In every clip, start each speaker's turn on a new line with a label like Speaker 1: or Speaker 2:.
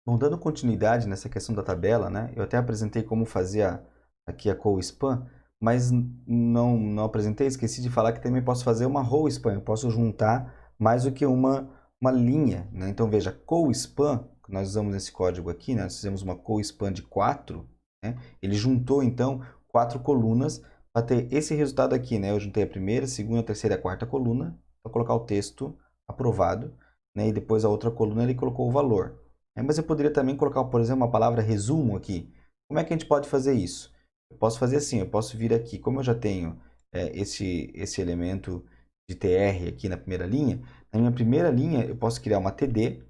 Speaker 1: Bom, dando continuidade nessa questão da tabela, né? Eu até apresentei como fazer aqui a call span, mas não apresentei, esqueci de falar que também posso fazer uma row span, eu posso juntar mais do que uma linha, né? Então veja, call span, que nós usamos esse código aqui, né? Nós fizemos uma call span de 4, né? Ele juntou então 4 colunas para ter esse resultado aqui, né? Eu juntei a primeira, a segunda, a terceira e a quarta coluna para colocar o texto aprovado, né? E depois a outra coluna ele colocou o valor. Mas eu poderia também colocar, por exemplo, uma palavra resumo aqui. Como é que a gente pode fazer isso? Eu posso fazer assim, eu posso vir aqui, como eu já tenho esse elemento de tr aqui na primeira linha, na minha primeira linha eu posso criar uma td,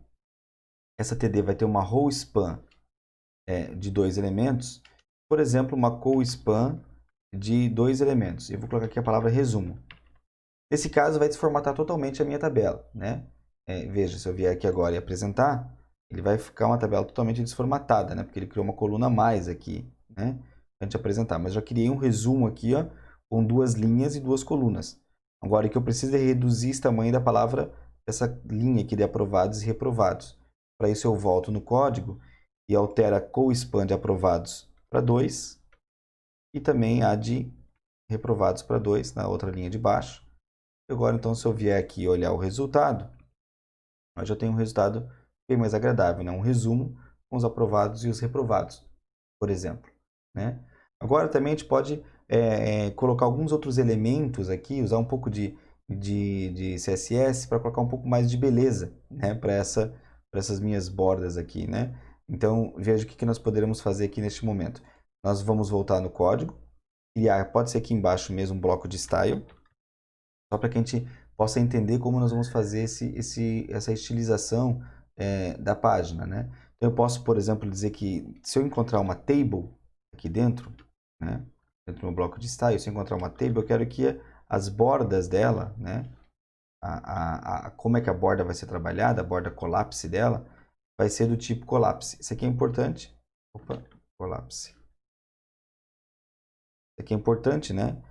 Speaker 1: essa td vai ter uma row span de 2 elementos, por exemplo, uma call span de 2 elementos. Eu vou colocar aqui a palavra resumo. Nesse caso, vai desformatar totalmente a minha tabela, né? Veja, se eu vier aqui agora e apresentar, ele vai ficar uma tabela totalmente desformatada, né? Porque ele criou uma coluna a mais aqui, né? Para a gente apresentar. Mas eu já criei um resumo aqui, ó, com 2 linhas e 2 colunas. Agora, o que eu preciso é reduzir esse tamanho da palavra, essa linha aqui de aprovados e reprovados. Para isso, eu volto no código e altero a co-span de aprovados para 2 e também a de reprovados para 2 na outra linha de baixo. Agora, então, se eu vier aqui e olhar o resultado, eu já tenho um resultado bem mais agradável, né? Um resumo com os aprovados e os reprovados, por exemplo, né? Agora, também a gente pode colocar alguns outros elementos aqui, usar um pouco de CSS para colocar um pouco mais de beleza, né? Para essas minhas bordas aqui, né? Então, veja o que nós poderemos fazer aqui neste momento. Nós vamos voltar no código, criar, pode ser aqui embaixo mesmo, um bloco de style, só para que a gente possa entender como nós vamos fazer essa estilização da página, né? Então, eu posso, por exemplo, dizer que se eu encontrar uma table aqui dentro, né? Dentro do meu bloco de style, se eu encontrar uma table, eu quero que as bordas dela, né? Como é que a borda vai ser trabalhada, a borda collapse dela, vai ser do tipo collapse. Isso aqui é importante. Opa, collapse. Isso aqui é importante, né?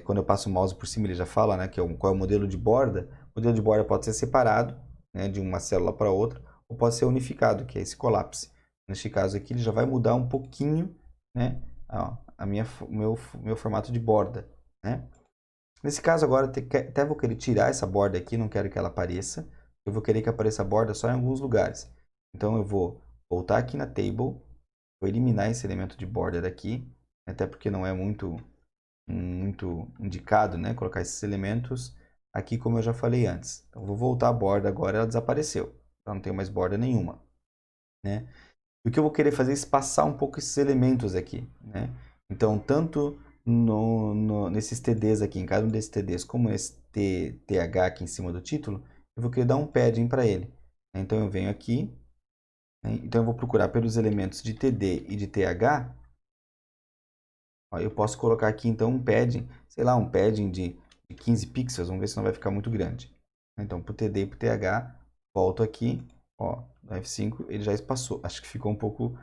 Speaker 1: Quando eu passo o mouse por cima, ele já fala, né, qual é o modelo de borda. O modelo de borda pode ser separado, né, de uma célula para outra, ou pode ser unificado, que é esse collapse. Neste caso aqui, ele já vai mudar um pouquinho, né, meu formato de borda, né? Nesse caso agora, até vou querer tirar essa borda aqui, não quero que ela apareça. Eu vou querer que apareça a borda só em alguns lugares. Então, eu vou voltar aqui na table, vou eliminar esse elemento de borda daqui, até porque não é muito indicado, né, colocar esses elementos aqui, como eu já falei antes. Então, vou voltar a borda agora, ela desapareceu. Então, não tenho mais borda nenhuma, né? E o que eu vou querer fazer é espaçar um pouco esses elementos aqui, né? Então, tanto nesses TDs aqui, em cada um desses TDs, como esse TH aqui em cima do título, eu vou querer dar um padding para ele. Então, eu venho aqui, né? Então eu vou procurar pelos elementos de TD e de TH. Ó, eu posso colocar aqui então um padding, sei lá, um padding de 15 pixels, vamos ver se não vai ficar muito grande. Então, para o TD e para o TH, volto aqui, ó, no F5 ele já espaçou. Acho que ficou um pouco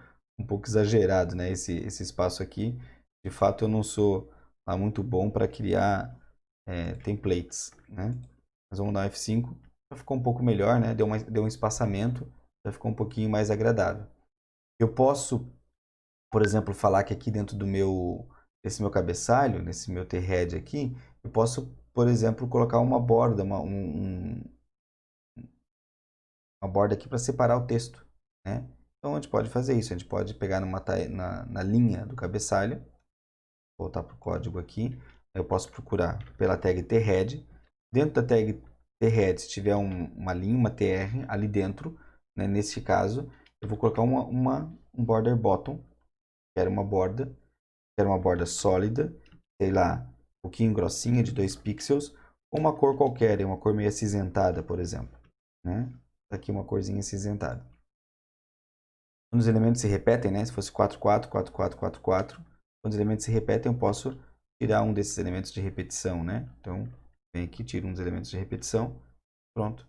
Speaker 1: exagerado, né, esse espaço aqui. De fato, eu não sou lá muito bom para criar templates, né? Mas vamos dar um F5, já ficou um pouco melhor, né? Deu um espaçamento, já ficou um pouquinho mais agradável. Eu posso, por exemplo, falar que aqui dentro desse meu cabeçalho, nesse meu T-head aqui, eu posso, por exemplo, colocar uma borda, uma borda aqui para separar o texto, né? Então a gente pode fazer isso, a gente pode pegar na linha do cabeçalho, voltar para o código aqui, eu posso procurar pela tag T-head, dentro da tag T-head, se tiver uma linha, uma TR ali dentro, né? Nesse caso, eu vou colocar um border bottom, quero uma borda sólida, sei lá, um pouquinho grossinha, de 2 pixels, ou uma cor qualquer, uma cor meio acinzentada, por exemplo, né? Aqui uma corzinha acinzentada. Quando os elementos se repetem, né? Se fosse 4, 4, 4, 4, 4, 4, quando os elementos se repetem, eu posso tirar um desses elementos de repetição, né? Então, vem aqui, tiro um dos elementos de repetição, pronto,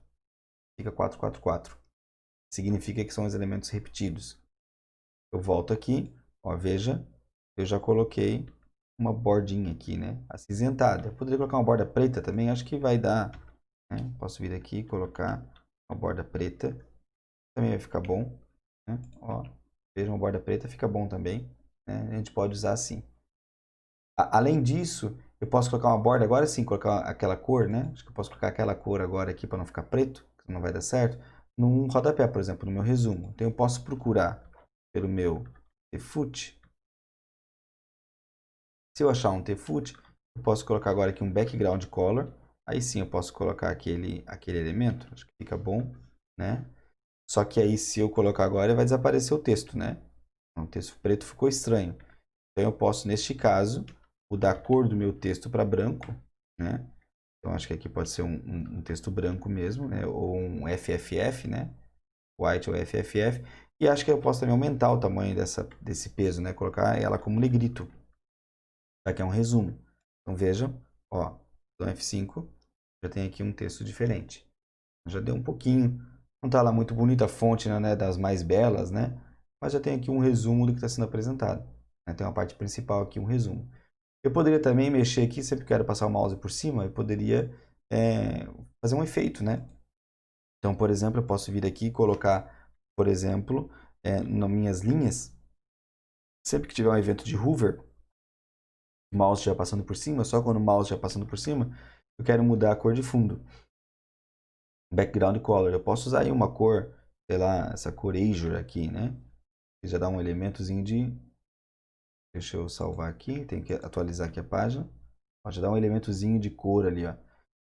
Speaker 1: fica 4, 4, 4. Significa que são os elementos repetidos. Eu volto aqui, ó, veja, eu já coloquei uma bordinha aqui, né? Acinzentada. Eu poderia colocar uma borda preta também, acho que vai dar, né? Posso vir aqui e colocar uma borda preta, também vai ficar bom. né? Ó, veja, uma borda preta fica bom também, né? A gente pode usar assim. Além disso, eu posso colocar uma borda, agora sim, colocar aquela cor, né? Acho que eu posso colocar aquela cor agora aqui para não ficar preto, que não vai dar certo, num rodapé, por exemplo, no meu resumo. Então eu posso procurar pelo meu tfoot. Se eu achar um tfoot, eu posso colocar agora aqui um background color. Aí sim eu posso colocar aquele elemento, acho que fica bom, né? Só que aí se eu colocar agora vai desaparecer o texto, né? O texto preto ficou estranho. Então eu posso, neste caso, mudar a cor do meu texto para branco, né? Então acho que aqui pode ser um texto branco mesmo, né? Ou um FFF, né? White ou FFF. E acho que eu posso também aumentar o tamanho desse peso, né? Colocar ela como negrito. Aqui é um resumo. Então vejam, ó, do F5, já tem aqui um texto diferente. Já deu um pouquinho, não está lá muito bonita a fonte, né, das mais belas, né? Mas já tem aqui um resumo do que está sendo apresentado. Né? Tem uma parte principal aqui, um resumo. Eu poderia também mexer aqui, sempre que quero passar o mouse por cima, eu poderia fazer um efeito, né? Então, por exemplo, eu posso vir aqui e colocar, por exemplo, nas minhas linhas, sempre que tiver um evento de hover, o mouse já passando por cima, só quando o mouse já passando por cima, eu quero mudar a cor de fundo. Background color. Eu posso usar aí uma cor, sei lá, essa cor Azure aqui, né? Que já dá um elementozinho de... Deixa eu salvar aqui, tem que atualizar aqui a página. Pode dar um elementozinho de cor ali, ó.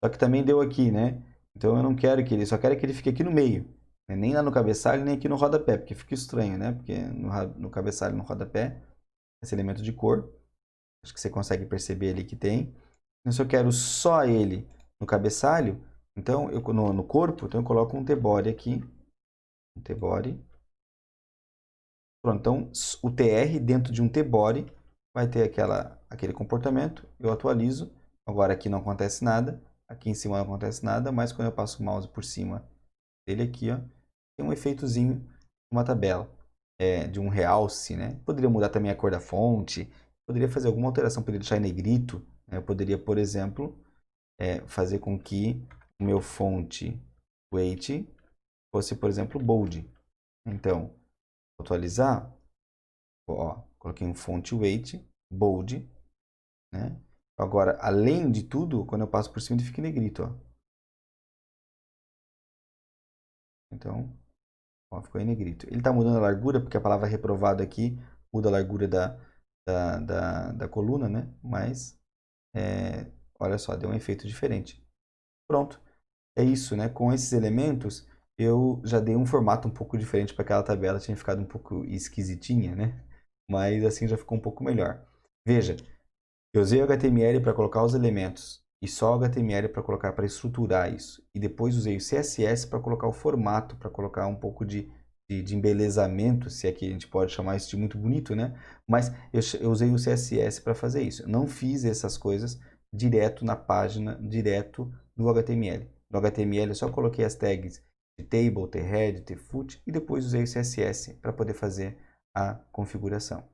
Speaker 1: Só que também deu aqui, né? Então eu não quero que ele, só quero que ele fique aqui no meio. Né? Nem lá no cabeçalho, nem aqui no rodapé, porque fica estranho, né? Porque no cabeçalho e no rodapé, esse elemento de cor, acho que você consegue perceber ali que tem. Então, se eu quero só ele no cabeçalho, então no corpo, então eu coloco um t-body aqui, um t-body. Pronto, então o tr dentro de um t-body vai ter aquele comportamento, eu atualizo, agora aqui não acontece nada, aqui em cima não acontece nada, mas quando eu passo o mouse por cima dele aqui, ó, tem um efeitozinho, uma tabela, de um realce, né? Poderia mudar também a cor da fonte, poderia fazer alguma alteração, poderia deixar em negrito, né? Eu poderia, por exemplo, fazer com que o meu fonte weight fosse, por exemplo, bold. Então, atualizar, ó, coloquei um font weight, bold, né? Agora, além de tudo, quando eu passo por cima, ele fica em negrito, ó. Então, ó, ficou em negrito. Ele está mudando a largura, porque a palavra reprovado aqui muda a largura da coluna, né? Mas, olha só, deu um efeito diferente. Pronto. É isso, né? Com esses elementos, eu já dei um formato um pouco diferente para aquela tabela, tinha ficado um pouco esquisitinha, né? Mas assim já ficou um pouco melhor. Veja, eu usei o HTML para colocar os elementos e só o HTML para colocar para estruturar isso. E depois usei o CSS para colocar o formato, para colocar um pouco de embelezamento, se é que a gente pode chamar isso de muito bonito, né? Mas eu usei o CSS para fazer isso. Eu não fiz essas coisas direto na página, direto no HTML. No HTML eu só coloquei as tags de table, thead, thefoot e depois usei o CSS para poder fazer a configuração.